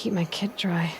keep my kit dry.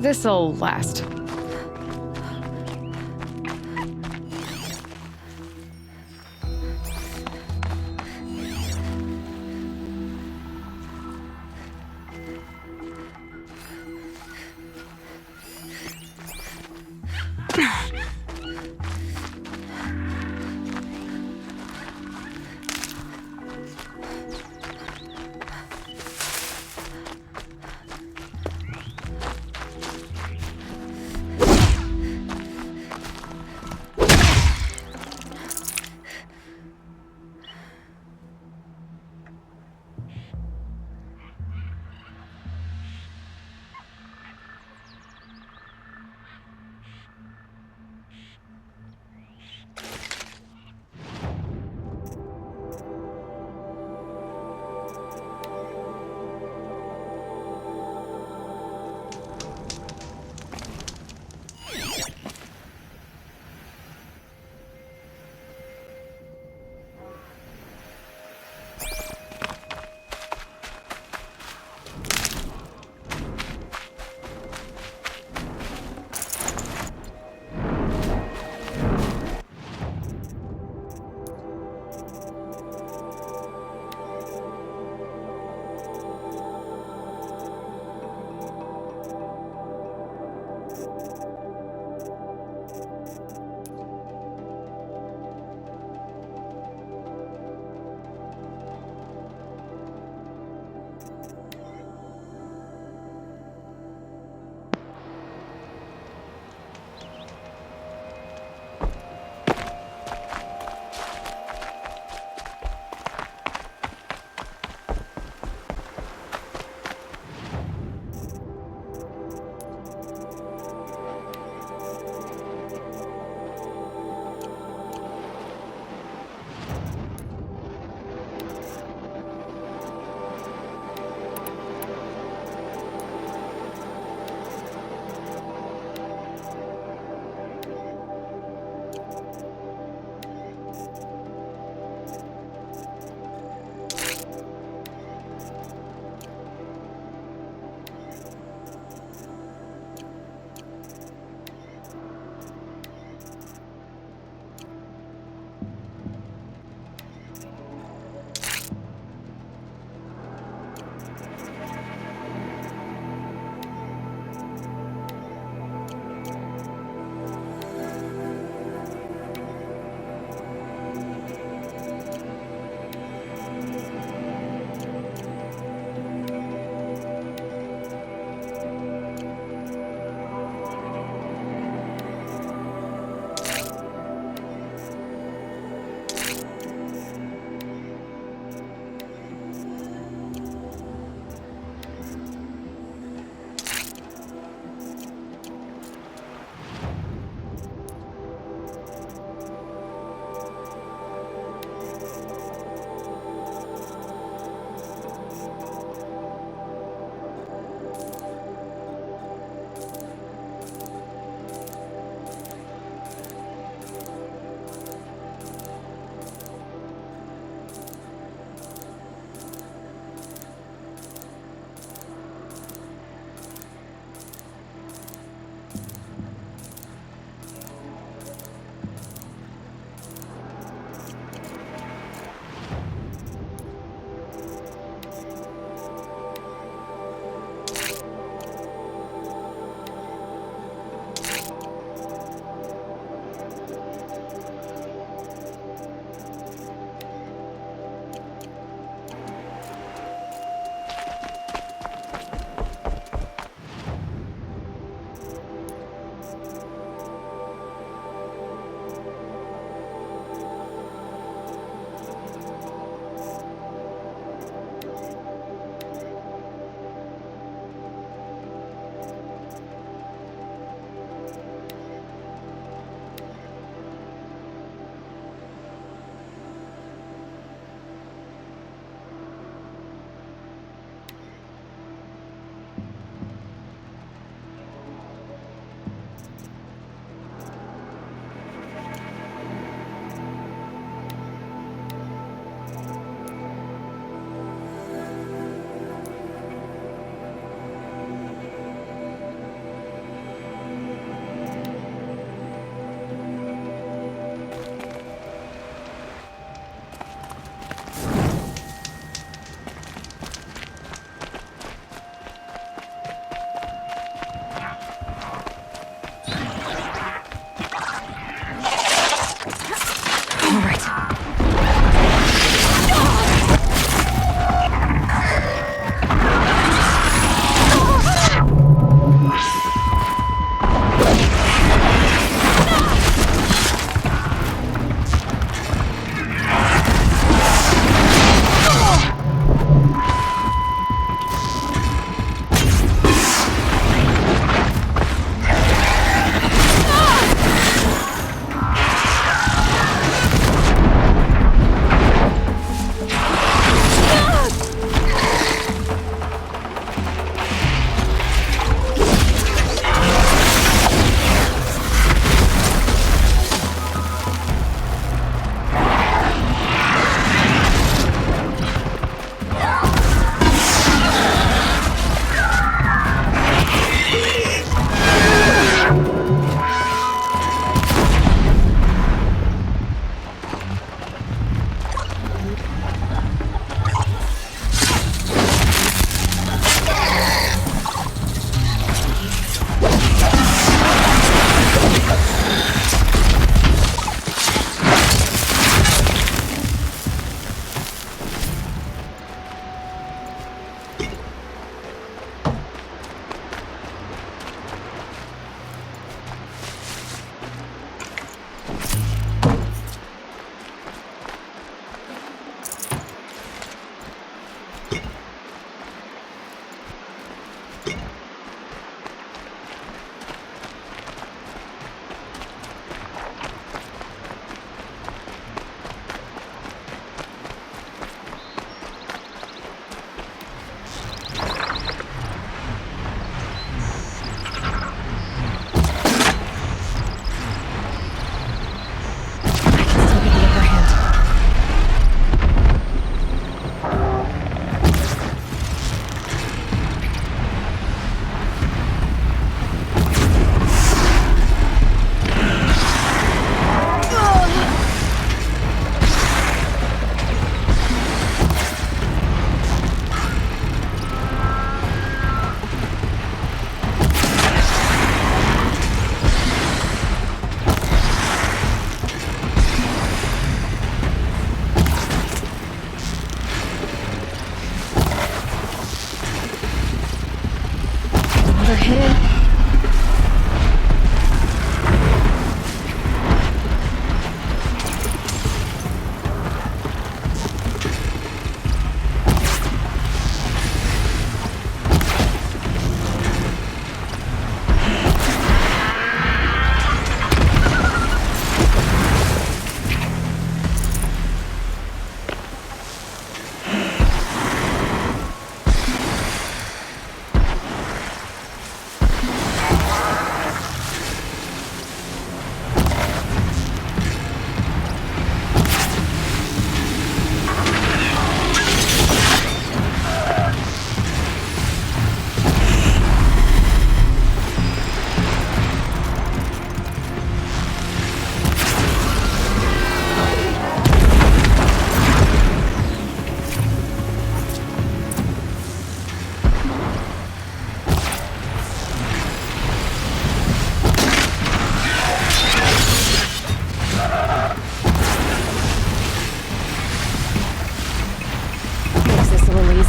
This'll last.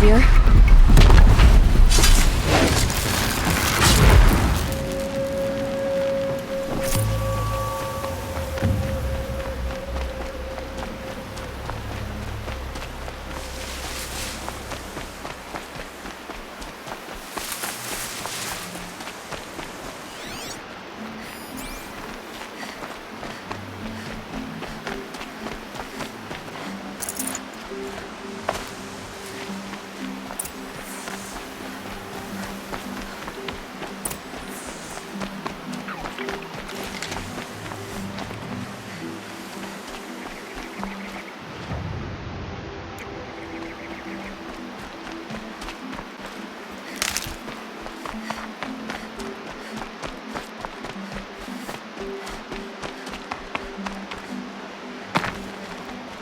easier.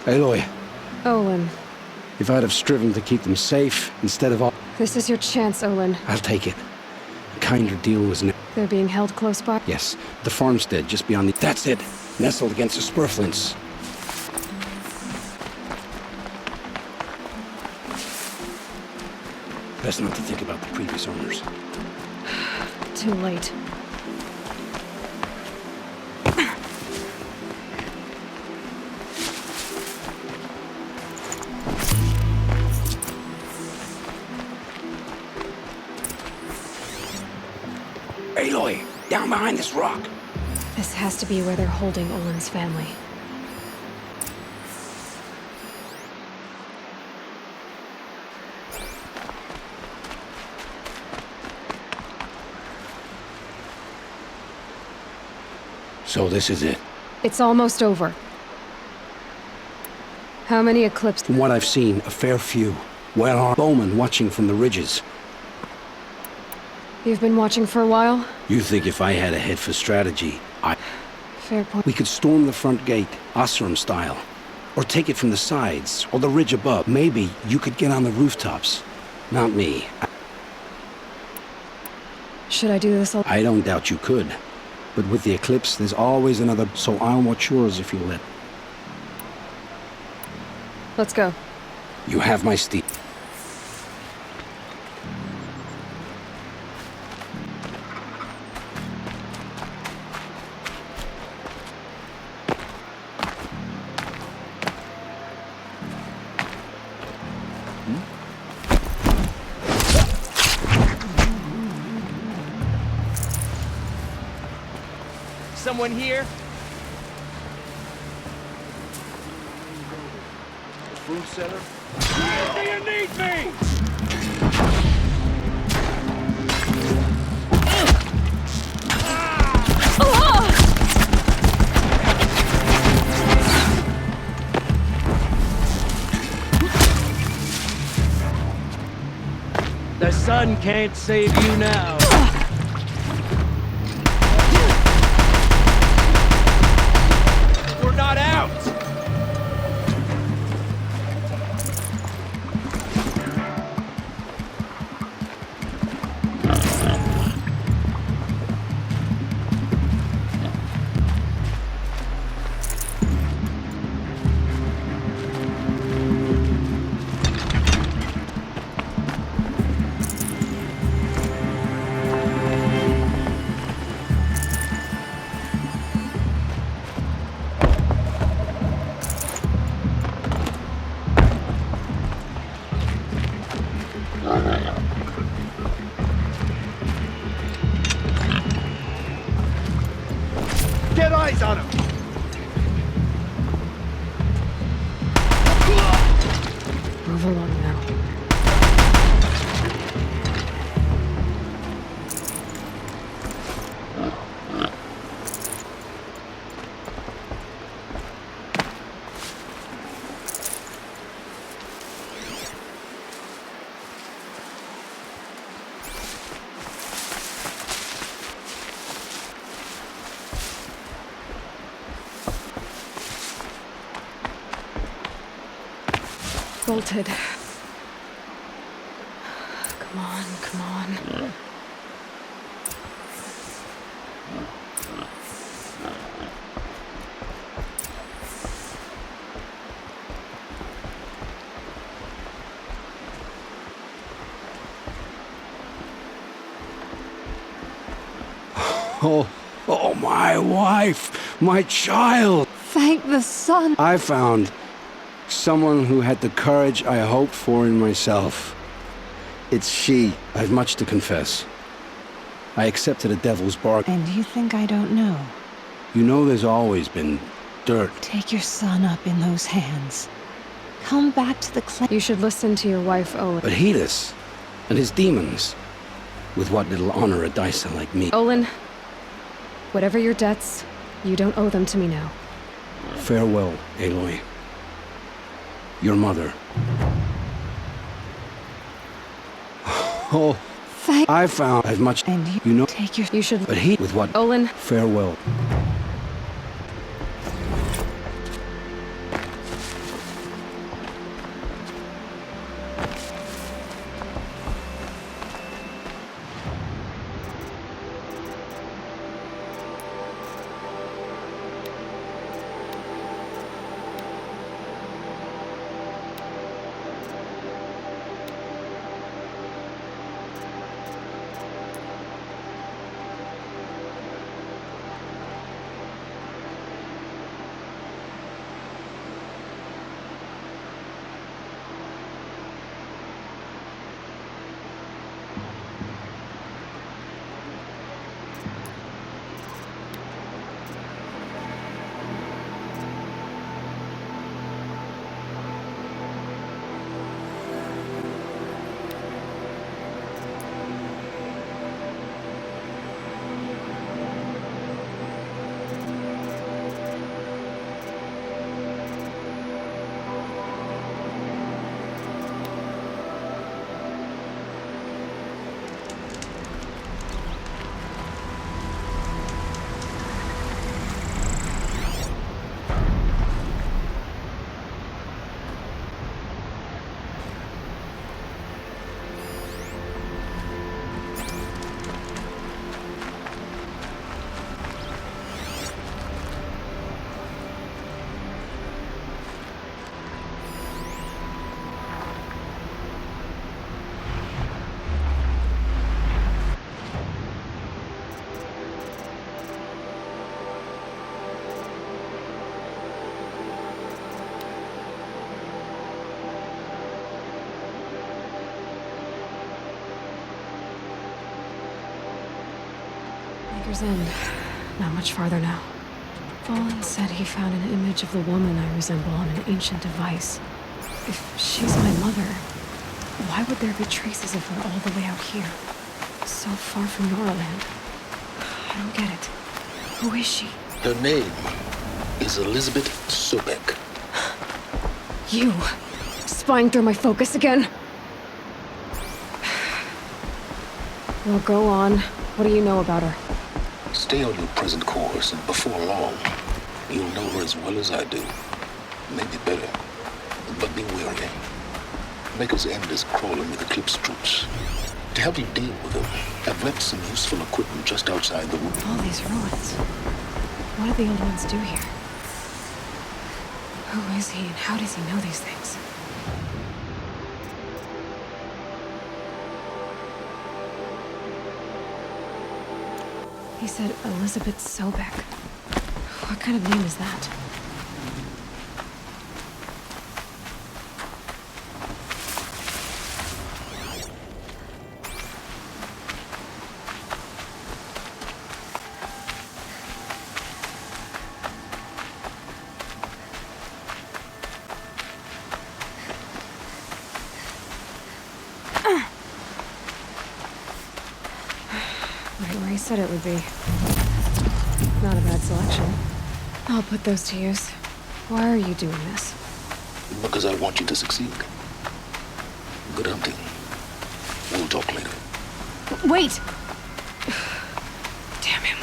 Aloy, Olin. if I'd have striven to keep them safe instead of all... This is your chance, Olin. I'll take it. A kinder deal was... They're being held close by? Yes, the farmstead just beyond the... That's it! Nestled against the spurflints. Best not to think about the previous owners. Too late. Down behind this rock. This has to be where they're holding Olin's family. So this is it. It's almost over. How many eclipses? From what I've seen, a fair few. Well, our bowmen watching from the ridges. You've been watching for a while? You think if I had a head for strategy, Fair point. we could storm the front gate, Osram style. Or take it from the sides, or the ridge above. Maybe you could get on the rooftops. Not me. Should I do this all? I don't doubt you could. But with the eclipse, there's always another, so I'll watch yours if you let. Let's go. You have my steed. Someone here? Food center? Where do you need me? The sun can't save you now. We're not out! Get eyes on him! Move along now. Bolted. Come on, come on. Oh, my wife, my child. Thank the sun! I found someone who had the courage I hoped for in myself. It's she. I've much to confess. I accepted a devil's bargain. And you think I don't know? You know there's always been dirt. Take your son up in those hands. Come back to the clay. You should listen to your wife, Olin. But Hedus and his demons, with what little honor a Dyson like me. Olin, whatever your debts, you don't owe them to me now. Farewell, Aloy. Your mother. Oh, Thank. I found as much. And You know, take your. You should. but he with what? Olin, Farewell. Chapter's end. Not much farther now. Fallen said he found an image of the woman I resemble on an ancient device. If she's my mother, why would there be traces of her all the way out here? So far from Noraland. I don't get it. Who is she? Her name is Elizabeth Sobek. You! Spying through my focus again? Well, go on. What do you know about her? Stay on your present course, and before long, you'll know her as well as I do. Maybe better. But be wary. Maker's End is crawling with Eclipse troops. To help you deal with them, I've left some useful equipment just outside the room. All these ruins. What do the old ones do here? Who is he and how does he know these things? He said Elizabeth Sobek. What kind of name is that? Right where he said it would be. Not a bad selection. I'll put those to use. Why are you doing this? Because I want you to succeed. Good hunting. We'll talk later. Wait! Damn him.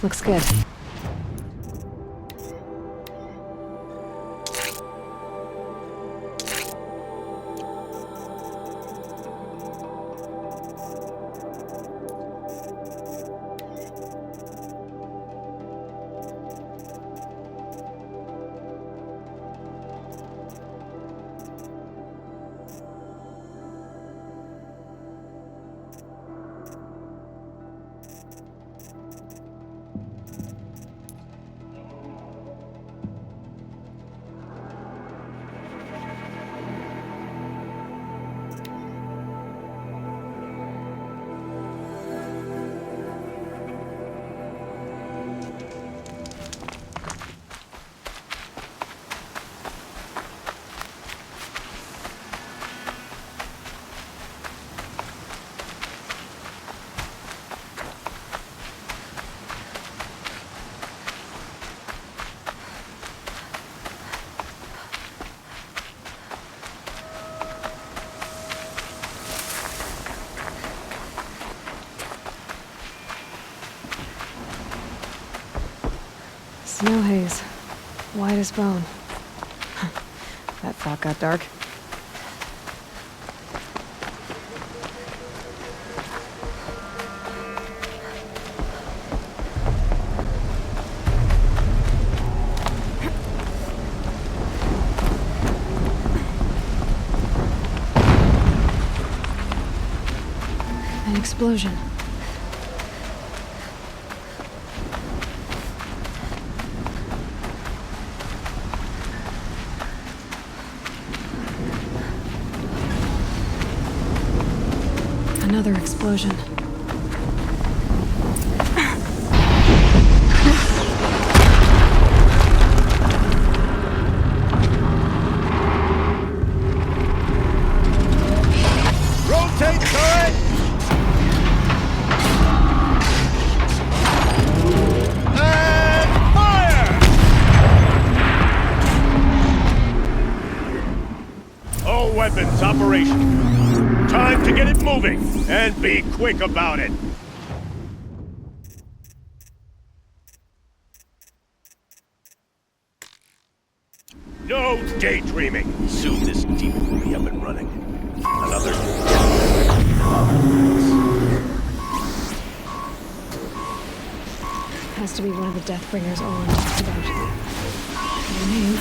Looks good. Snow haze. White as bone. That thought got dark. An explosion. Another explosion. Rotate turret! And fire! weapons operational. Time to get it moving, and be quick about it. No daydreaming. Soon this demon will be up and running. Another... Has to be one of the Deathbringers Owen talked about. No name.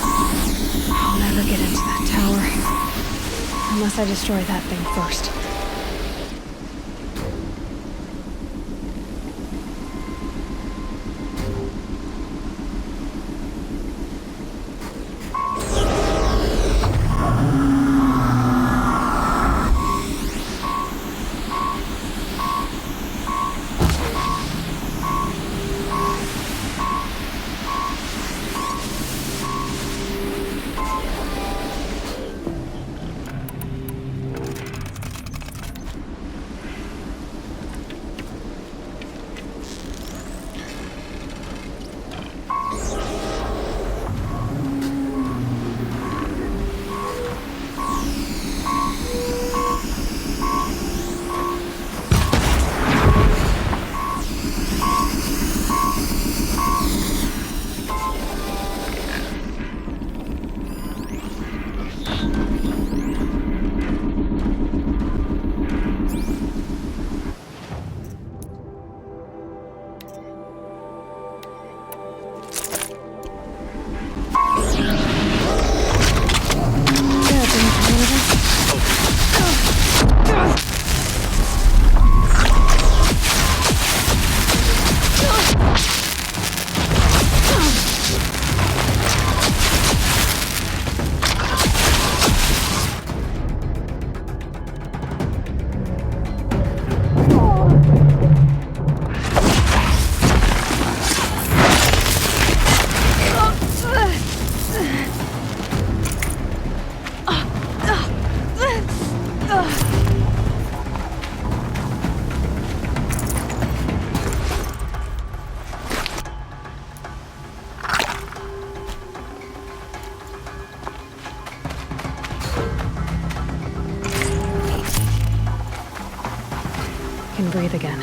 I'll never get into that tower. Unless I destroy that thing first. Can breathe again.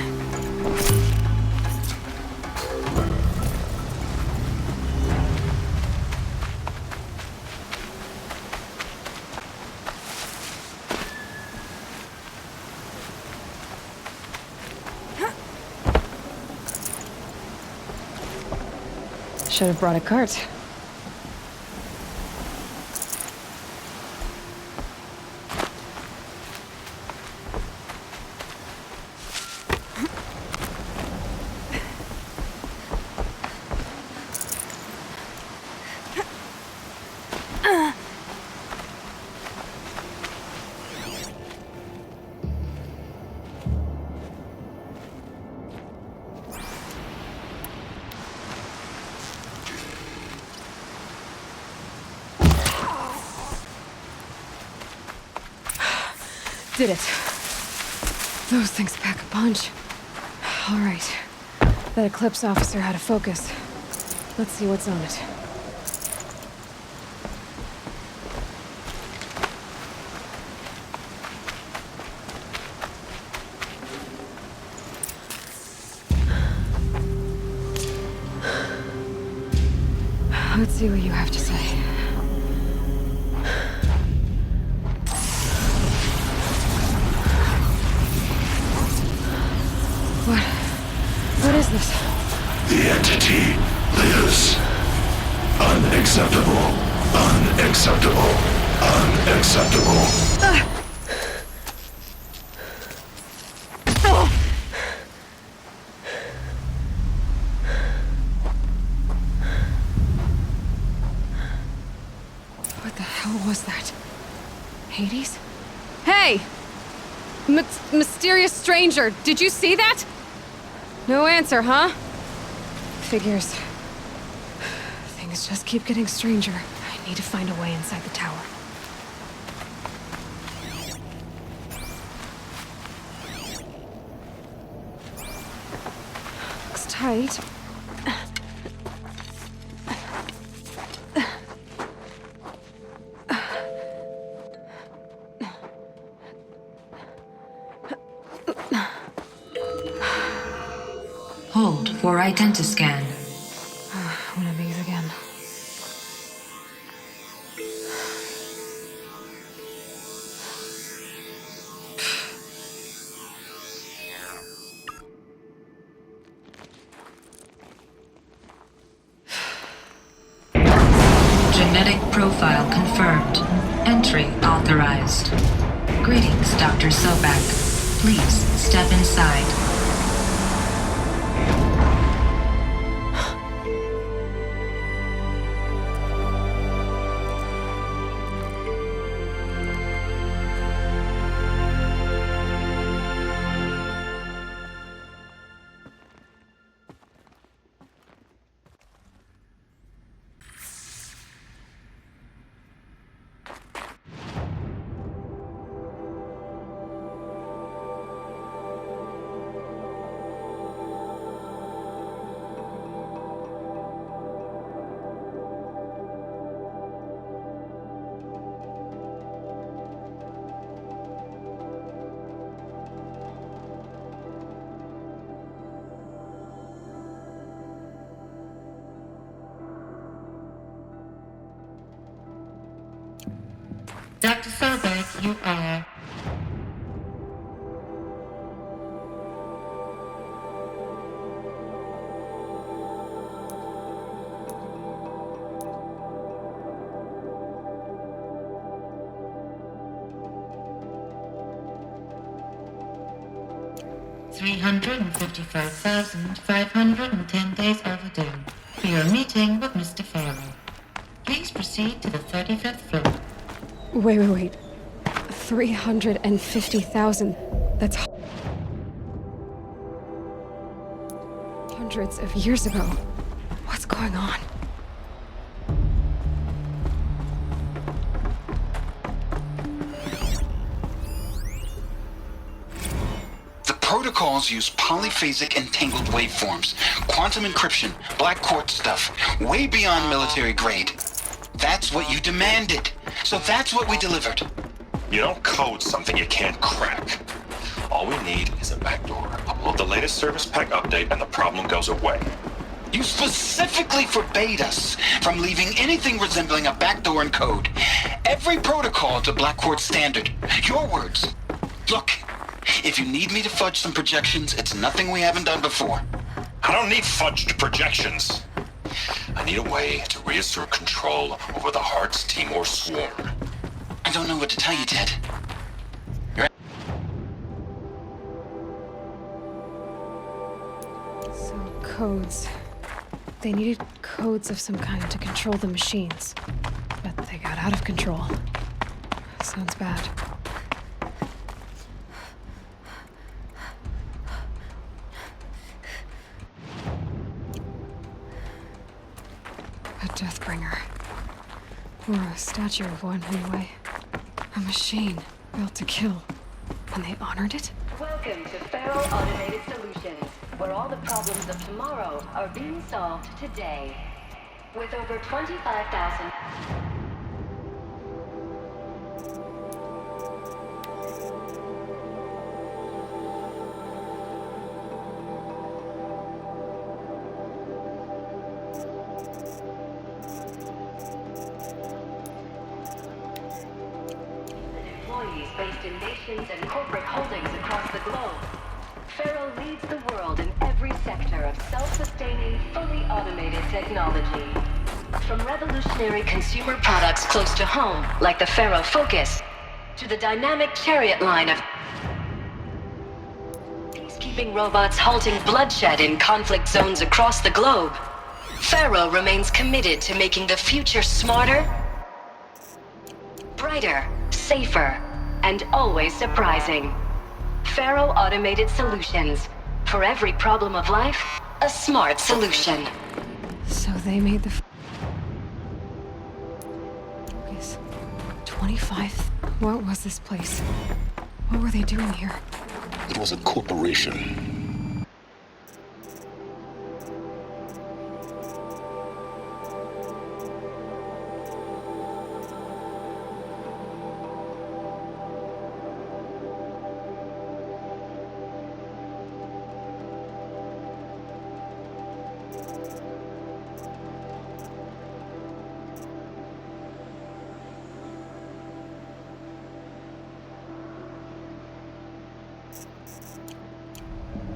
Should have brought a cart. Did it. Those things pack a punch. All right. That Eclipse officer had a focus. Let's see what's on it. Let's see what you have to say. What is this? The entity lives. Unacceptable. Unacceptable. Unacceptable. What the hell was that? Hades? Hey! Mysterious stranger, did you see that? No answer, huh? Figures. Things just keep getting stranger. I need to find a way inside the tower. Looks tight. Hold for identity scan. One of these again. Genetic profile confirmed. Entry authorized. Greetings, Dr. Sobak. Please step inside. Dr. Sobek, you are. $355,510 overdue for your meeting with Mr. Farrell. Please proceed to the 35th floor. Wait. 350,000. That's hundreds of years ago. What's going on? The protocols use polyphasic entangled waveforms, quantum encryption, black quartz stuff, way beyond military grade. That's what you demanded, so that's what we delivered. You don't code something you can't crack. All we need is a backdoor. Upload the latest service pack update and the problem goes away. You specifically forbade us from leaving anything resembling a backdoor in code. Every protocol to Black Quartz standard. Your words. Look, if you need me to fudge some projections, it's nothing we haven't done before. I don't need fudged projections. I need a way to reassert control over the Hearts Timor swarm. I don't know what to tell you, Ted. So, codes. They needed codes of some kind to control the machines. But they got out of control. Sounds bad. A Deathbringer. Or a statue of one, anyway. A machine built to kill. And they honored it? Welcome to Faro Automated Solutions, where all the problems of tomorrow are being solved today. With over 25,000... based in nations and corporate holdings across the globe. Faro leads the world in every sector of self-sustaining, fully automated technology. From revolutionary consumer products close to home, like the Faro Focus, to the dynamic Chariot line of peacekeeping robots halting bloodshed in conflict zones across the globe, Faro remains committed to making the future smarter, brighter, safer, and always surprising. Faro Automated Solutions. For every problem of life, a smart solution. So they made the Focus. 25? What was this place? What were they doing here? It was a corporation.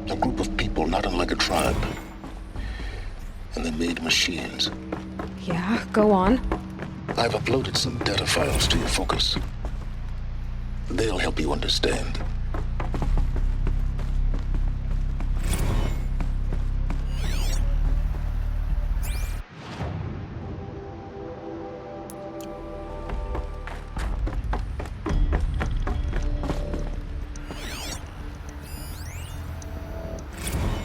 A group of people not unlike a tribe. And they made machines. Yeah, go on. I've uploaded some data files to your focus. They'll help you understand.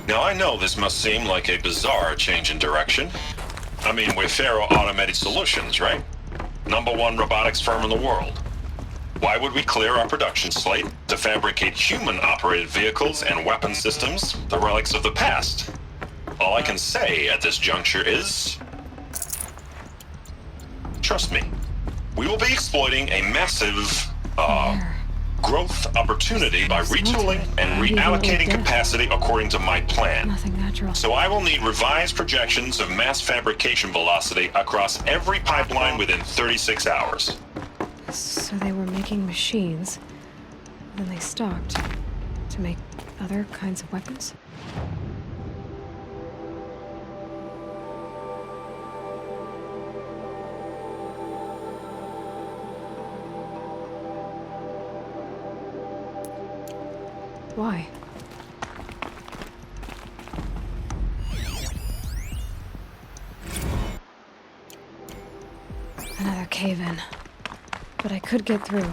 Now I know this must seem like a bizarre change in direction. I mean, we're Faro Automated Solutions, right? #1 robotics firm in the world. Why would we clear our production slate to fabricate human-operated vehicles and weapon systems, the relics of the past? All I can say at this juncture is... trust me, we will be exploiting a massive, growth opportunity by retooling and reallocating capacity according to my plan. Nothing natural. So I will need revised projections of mass fabrication velocity across every pipeline within 36 hours. So they were making machines, then they stopped to make other kinds of weapons? Why? Another cave-in. But I could get through.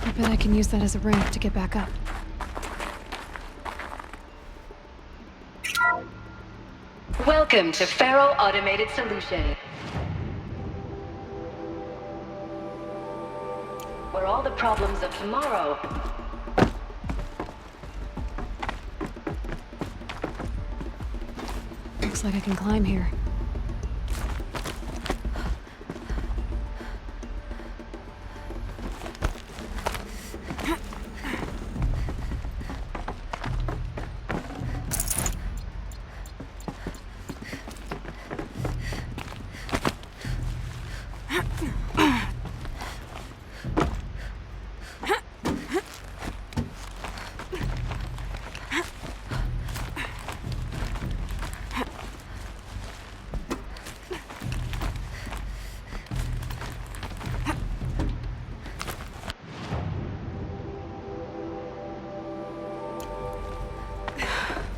I bet I can use that as a ramp to get back up. Welcome to Faro Automated Solution. Where all the problems of tomorrow Looks like I can climb here.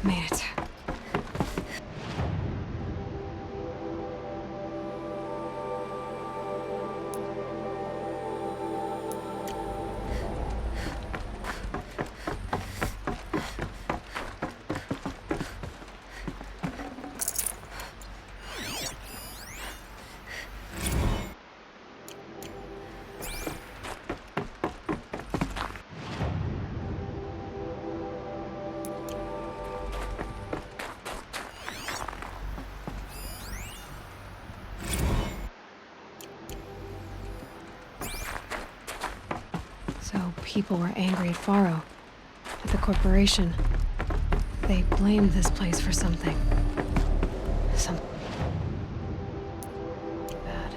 Made it. People were angry at Faro, at the corporation. They blamed this place for something. Something bad.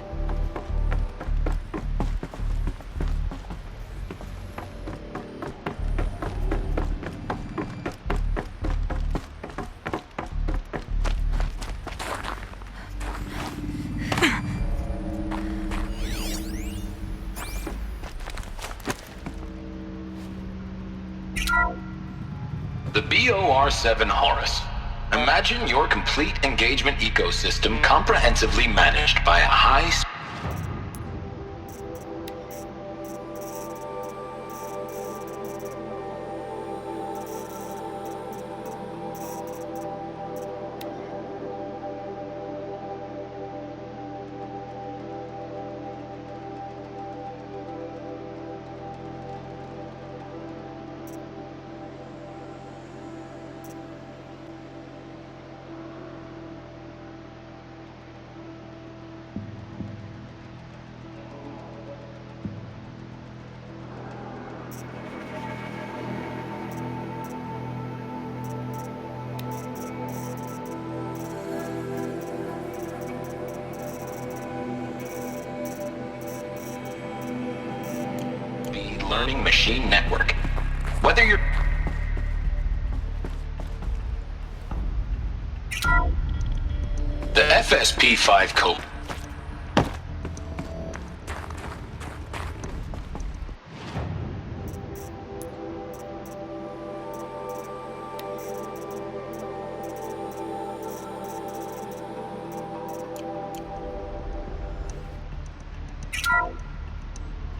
The BOR-7 Horus. Imagine your complete engagement ecosystem comprehensively managed by a high... learning machine network. Whether you're... The FSP-5 code.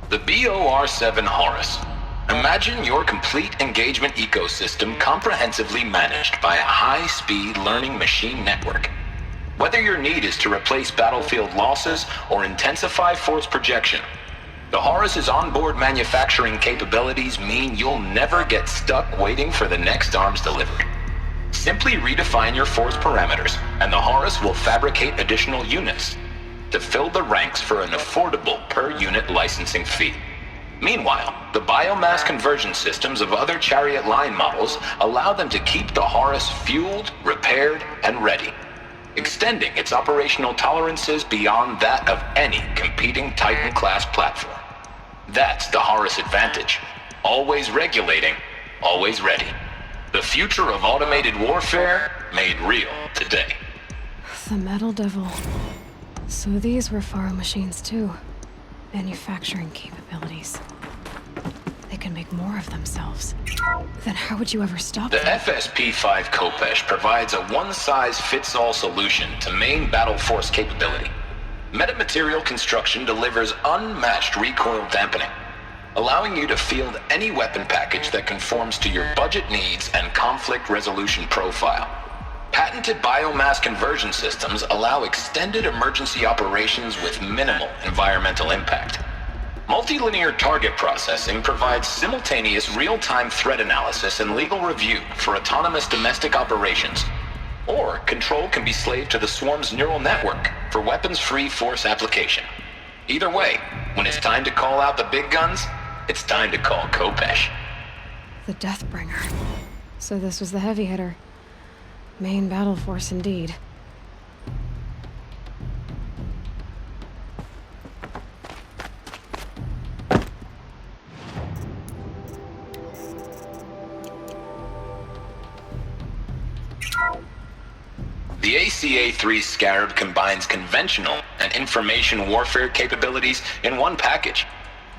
The BOR-7 Horus. Imagine your complete engagement ecosystem comprehensively managed by a high-speed learning machine network. Whether your need is to replace battlefield losses or intensify force projection, the Horus's onboard manufacturing capabilities mean you'll never get stuck waiting for the next arms delivery. Simply redefine your force parameters, and the Horus will fabricate additional units to fill the ranks for an affordable per-unit licensing fee. Meanwhile, the biomass conversion systems of other Chariot line models allow them to keep the Horus fueled, repaired, and ready, extending its operational tolerances beyond that of any competing Titan-class platform. That's the Horus advantage. Always regulating, always ready. The future of automated warfare made real today. The Metal Devil. So these were Faro machines too. Manufacturing capabilities. They can make more of themselves. Then how would you ever stop The them? FSP-5 Khopesh provides a one-size-fits-all solution to main battle force capability. Metamaterial construction delivers unmatched recoil dampening, allowing you to field any weapon package that conforms to your budget needs and conflict resolution profile. Patented biomass conversion systems allow extended emergency operations with minimal environmental impact. Multilinear target processing provides simultaneous real-time threat analysis and legal review for autonomous domestic operations. Or control can be slaved to the swarm's neural network for weapons-free force application. Either way, when it's time to call out the big guns, it's time to call Khopesh. The Deathbringer. So this was the heavy hitter. Main battle force indeed. The ACA-3 Scarab combines conventional and information warfare capabilities in one package,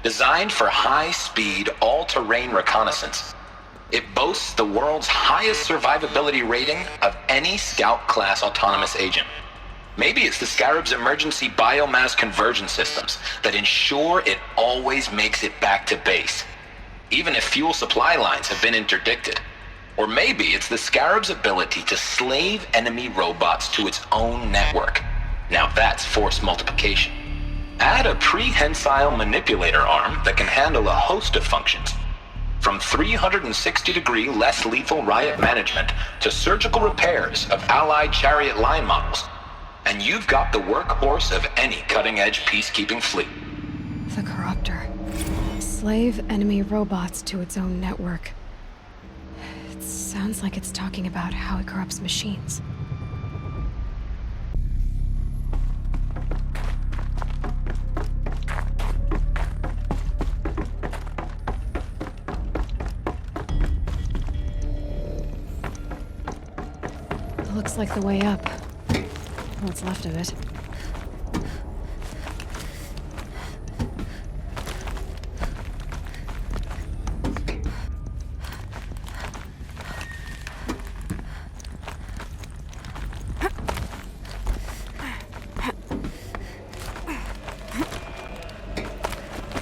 designed for high-speed, all-terrain reconnaissance. It boasts the world's highest survivability rating of any Scout-class autonomous agent. Maybe it's the Scarab's emergency biomass conversion systems that ensure it always makes it back to base, even if fuel supply lines have been interdicted. Or maybe it's the Scarab's ability to slave enemy robots to its own network. Now that's force multiplication. Add a prehensile manipulator arm that can handle a host of functions, from 360-degree less lethal riot management to surgical repairs of allied Chariot line models, and you've got the workhorse of any cutting-edge peacekeeping fleet. The Corruptor. Slave enemy robots to its own network. It sounds like it's talking about how it corrupts machines. Looks like the way up. What's left of it.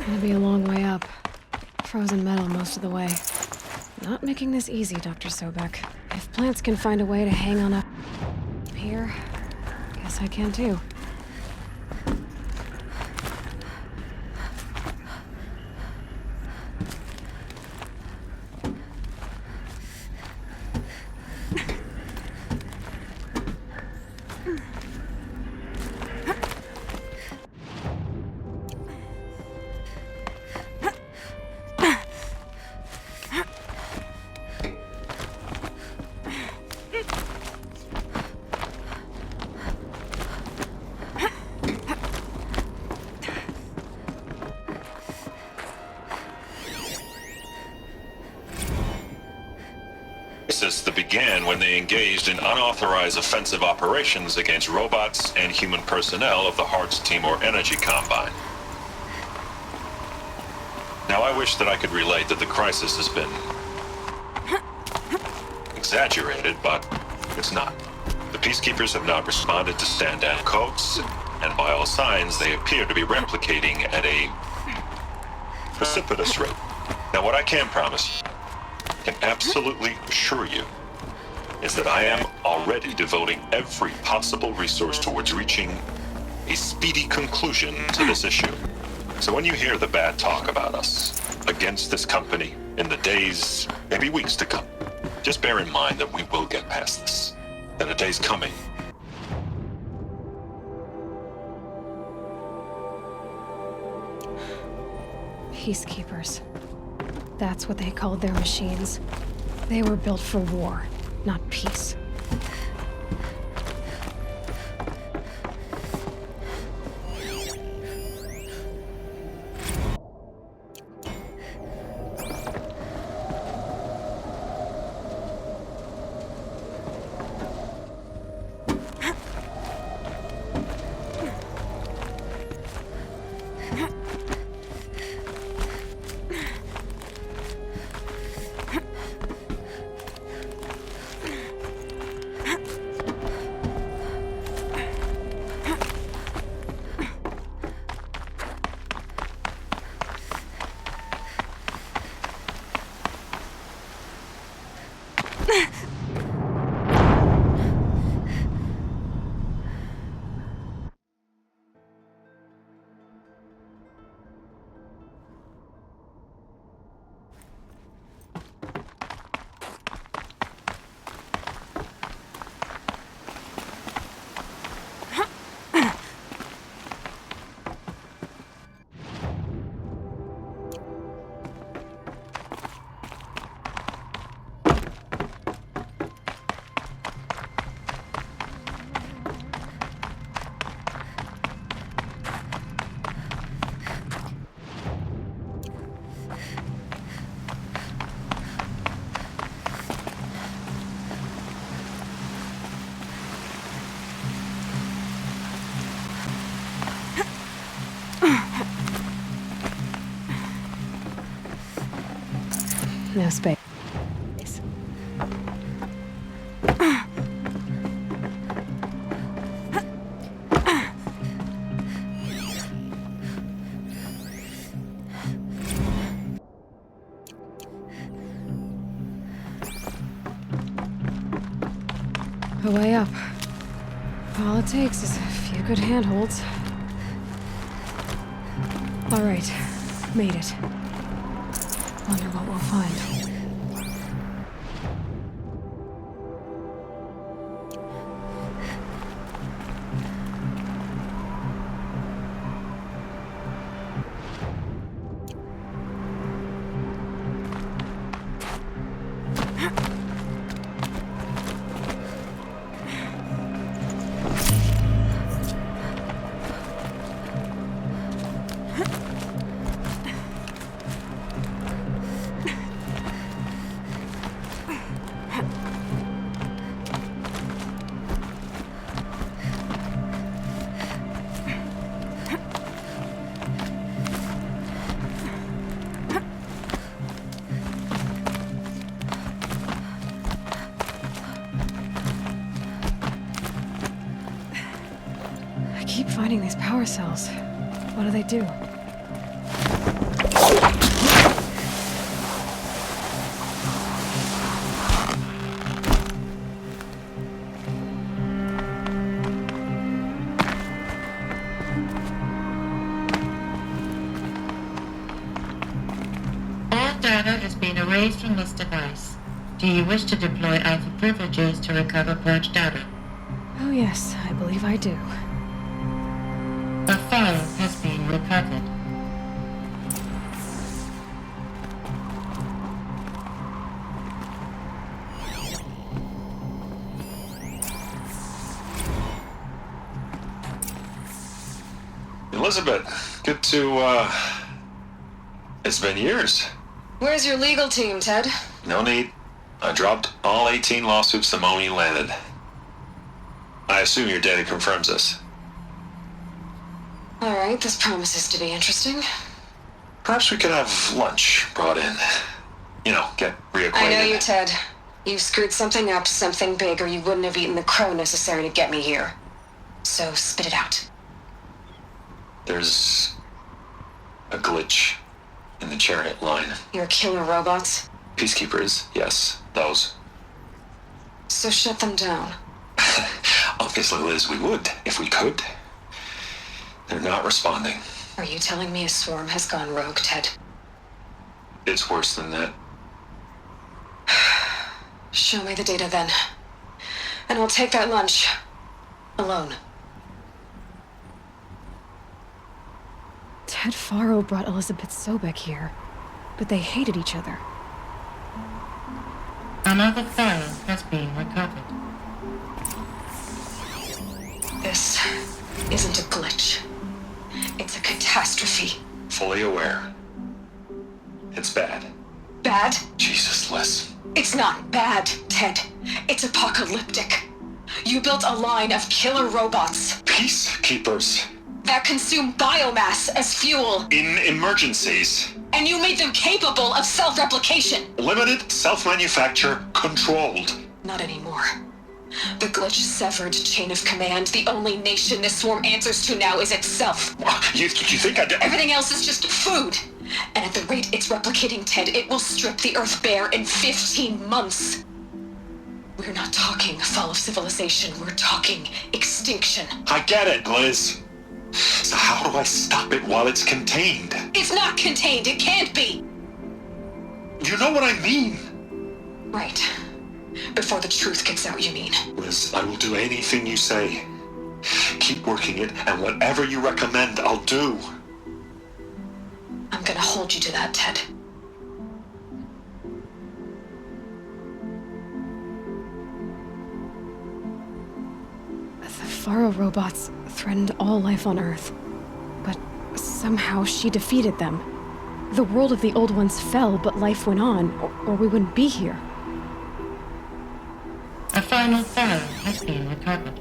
Gonna be a long way up. Frozen metal most of the way. Not making this easy, Dr. Sobek. If plants can find a way to hang on up here, guess I can too. crisis that began when they engaged in unauthorized offensive operations against robots and human personnel of the Hearts Timor Energy Combine. Now, I wish that I could relate that the crisis has been exaggerated, but it's not. The peacekeepers have not responded to stand-down codes, and by all signs, they appear to be replicating at a precipitous rate. Now, what I can promise you, can absolutely assure you, is that I am already devoting every possible resource towards reaching a speedy conclusion to this issue. So when you hear the bad talk about us against this company in the days, maybe weeks to come, just bear in mind that we will get past this. That a day's coming. Peacekeepers. That's what they called their machines. They were built for war, not peace. No space. A way up. All it takes is a few good handholds. All right, made it. Wonder what we'll find. Finding these power cells. What do they do? All data has been erased from this device. Do you wish to deploy Alpha privileges to recover purged data? Oh yes, I believe I do. A file has been recovered. Elizabeth, good to, it's been years. Where's your legal team, Ted? No need. I dropped all 18 lawsuits the moment you landed. I assume your data confirms this. Alright, this promises to be interesting. Perhaps we could have lunch brought in. You know, get reacquainted. I know you, Ted. You screwed something up, something big, or you wouldn't have eaten the crow necessary to get me here. So spit it out. There's a glitch in the chariot line. Your killer robots? Peacekeepers, yes, those. So shut them down. Obviously, Liz, we would, if we could. They're not responding. Are you telling me a swarm has gone rogue, Ted? It's worse than that. Show me the data then. And I'll take that lunch. Alone. Ted Faro brought Elizabeth Sobek here, but they hated each other. Another phone has been recovered. This isn't a glitch. It's a catastrophe. Fully aware. It's bad. Bad? Jesus, Liz. It's not bad, Ted. It's apocalyptic. You built a line of killer robots. Peacekeepers. That consume biomass as fuel. In emergencies. And you made them capable of self-replication. Limited, self-manufacture, controlled. Not anymore. The glitch severed chain of command. The only nation this swarm answers to now is itself. You think I'd... Everything else is just food. And at the rate it's replicating, Ted, it will strip the Earth bare in 15 months. We're not talking fall of civilization. We're talking extinction. I get it, Liz. So how do I stop it while it's contained? It's not contained. It can't be. You know what I mean. Right. Before the truth gets out, you mean? Liz, I will do anything you say. Keep working it, and whatever you recommend, I'll do. I'm gonna hold you to that, Ted. The Faro robots threatened all life on Earth, but somehow she defeated them. The world of the old ones fell, but life went on, or we wouldn't be here. A final phone has been recovered.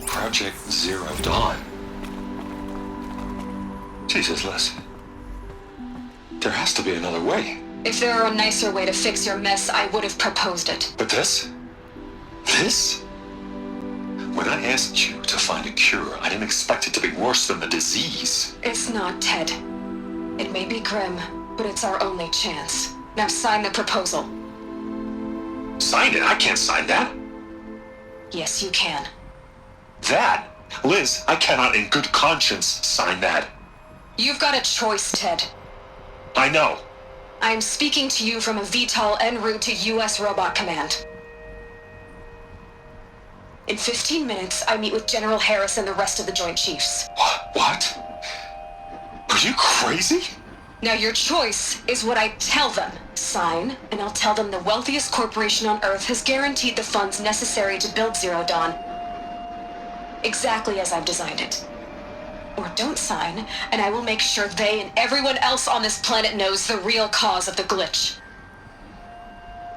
Project Zero Dawn. Jesus, Liz. There has to be another way. If there were a nicer way to fix your mess, I would have proposed it. But this? This? When I asked you to find a cure, I didn't expect it to be worse than the disease. It's not, Ted. It may be grim, but it's our only chance. Now sign the proposal. Sign it? I can't sign that. Yes, you can. That? Liz, I cannot in good conscience sign that. You've got a choice, Ted. I know. I am speaking to you from a VTOL en route to U.S. Robot Command. In 15 minutes, I meet with General Harris and the rest of the Joint Chiefs. What? Are you crazy? Now your choice is what I tell them. Sign, and I'll tell them the wealthiest corporation on Earth has guaranteed the funds necessary to build Zero Dawn. Exactly as I've designed it. Or don't sign, and I will make sure they and everyone else on this planet knows the real cause of the glitch.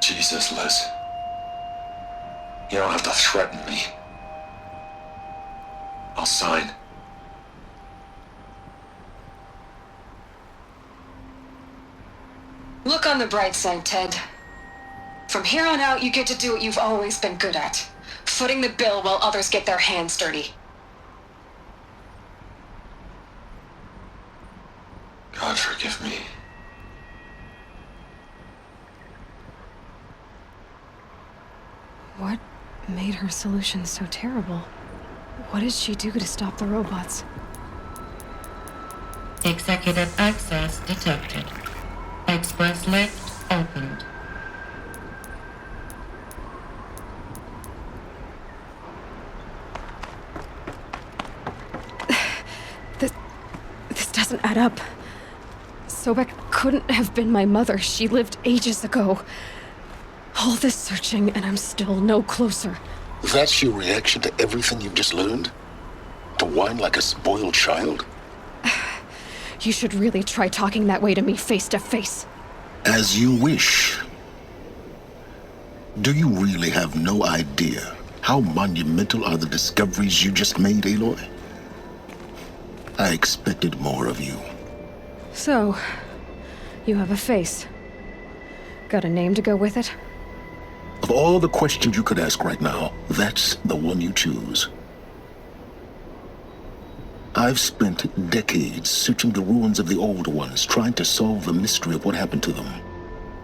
Jesus, Liz. You don't have to threaten me. I'll sign. Look on the bright side, Ted. From here on out, you get to do what you've always been good at. Footing the bill while others get their hands dirty. God forgive me. What made her solution so terrible? What did she do to stop the robots? Executive access detected. Express lift opened. This doesn't add up. Sobek couldn't have been my mother. She lived ages ago. All this searching, and I'm still no closer. That's your reaction to everything you've just learned? To whine like a spoiled child? You should really try talking that way to me face to face. As you wish. Do you really have no idea how monumental are the discoveries you just made, Aloy? I expected more of you. So, you have a face. Got a name to go with it? Of all the questions you could ask right now, that's the one you choose. I've spent decades searching the ruins of the old ones, trying to solve the mystery of what happened to them.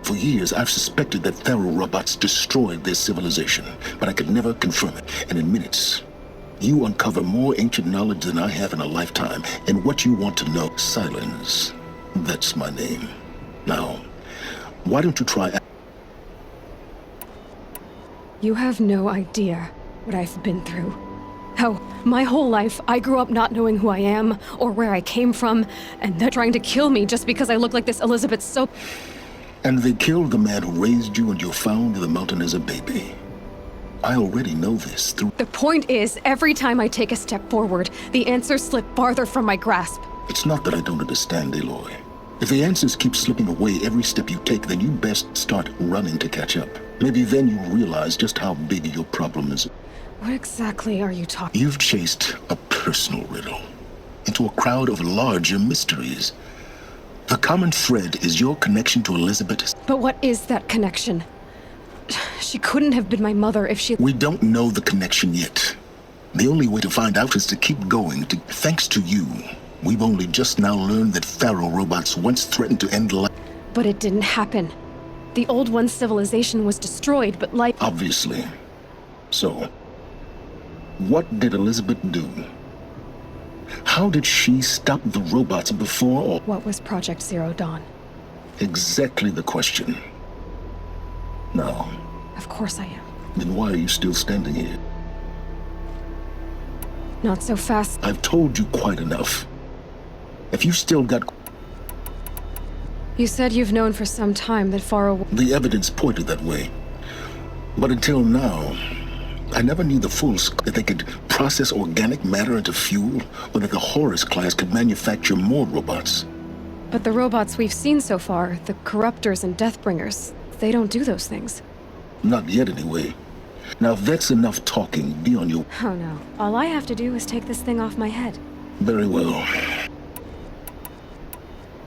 For years, I've suspected that Faro robots destroyed their civilization, but I could never confirm it. And in minutes, you uncover more ancient knowledge than I have in a lifetime. And what you want to know, Silence. That's my name. Now, why don't you try... You have no idea what I've been through. How my whole life I grew up not knowing who I am or where I came from, and they're trying to kill me just because I look like this Elizabeth so... And they killed the man who raised you and you found in the mountain as a baby. I already know this through... The point is, every time I take a step forward, the answers slip farther from my grasp. It's not that I don't understand, Aloy. If the answers keep slipping away every step you take, then you best start running to catch up. Maybe then you'll realize just how big your problem is. What exactly are you talking? You've chased a personal riddle into a crowd of larger mysteries. The common thread is your connection to Elizabeth. But what is that connection? She couldn't have been my mother if she... We don't know the connection yet. The only way to find out is to keep going. Thanks to you, we've only just now learned that Faro robots once threatened to end life. But it didn't happen. The old one's civilization was destroyed, but life... Obviously. So, what did Elizabeth do? How did she stop the robots before or... What was Project Zero Dawn? Exactly the question. Now... Of course I am. Then why are you still standing here? Not so fast. I've told you quite enough. If you still got... You said you've known for some time that Faro... The evidence pointed that way. But until now, I never knew the full scope that they could process organic matter into fuel, or that the Horus class could manufacture more robots. But the robots we've seen so far, the Corruptors and Deathbringers, they don't do those things. Not yet, anyway. Now, if that's enough talking, be on your... Oh no. All I have to do is take this thing off my head. Very well.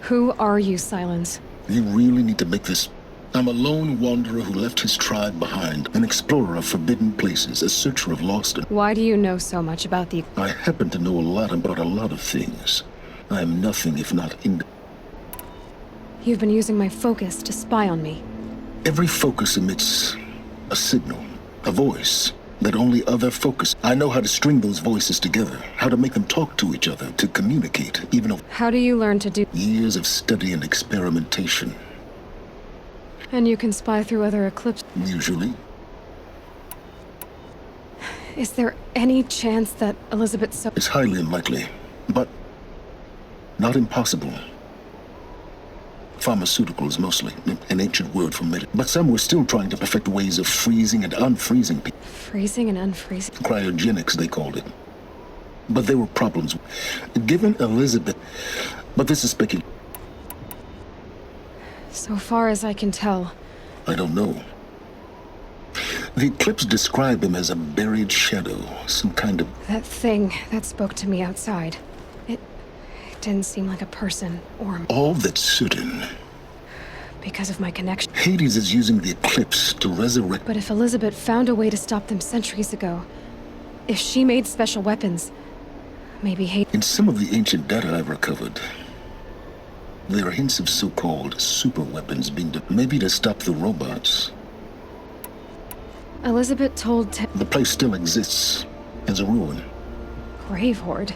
Who are you, Silence? You really need to make this... I'm a lone wanderer who left his tribe behind, an explorer of forbidden places, a searcher of lost... Why do you know so much about the... I happen to know a lot about a lot of things. I am nothing if not in... You've been using my focus to spy on me. Every focus emits a signal, a voice, that only other focus... I know how to string those voices together, how to make them talk to each other, to communicate, even if... How do you learn to do... Years of study and experimentation. And you can spy through other eclipses? Usually. Is there any chance that Elizabeth so... It's highly unlikely, but not impossible. Pharmaceuticals, mostly, an ancient word for medicine. But some were still trying to perfect ways of freezing and unfreezing people. Freezing and unfreezing? Cryogenics, they called it. But there were problems. Given Elizabeth... But this is speculation. So far as I can tell... I don't know. The Eclipse described him as a buried shadow, some kind of... That thing that spoke to me outside. It didn't seem like a person, or... All that's certain. Because of my connection. Hades is using the Eclipse to resurrect... But if Elizabeth found a way to stop them centuries ago, if she made special weapons, maybe Hades... In some of the ancient data I've recovered, there are hints of so-called super weapons being... maybe to stop the robots. Elizabeth told... The place still exists, as a ruin. Grave Hoard?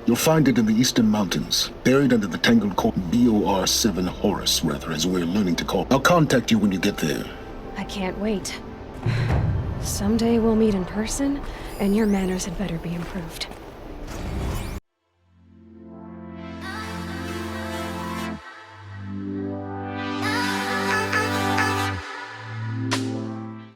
You'll find it in the eastern mountains, buried under the tangled core... BOR-7 Horus, rather, as we're learning to call... I'll contact you when you get there. I can't wait. Someday we'll meet in person, and your manners had better be improved.